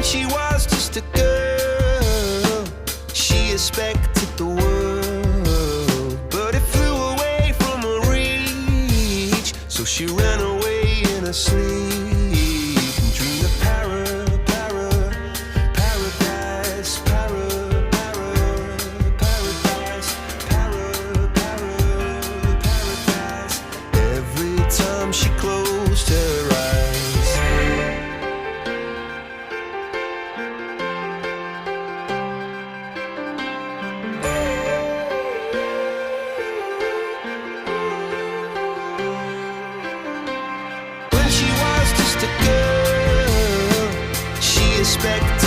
she was just a girl, she expected the world, but it flew away from her reach. So she ran away in her sleep and dreamed of paradise, paradise. Every time she closed her eyes. When she was just a girl, she expected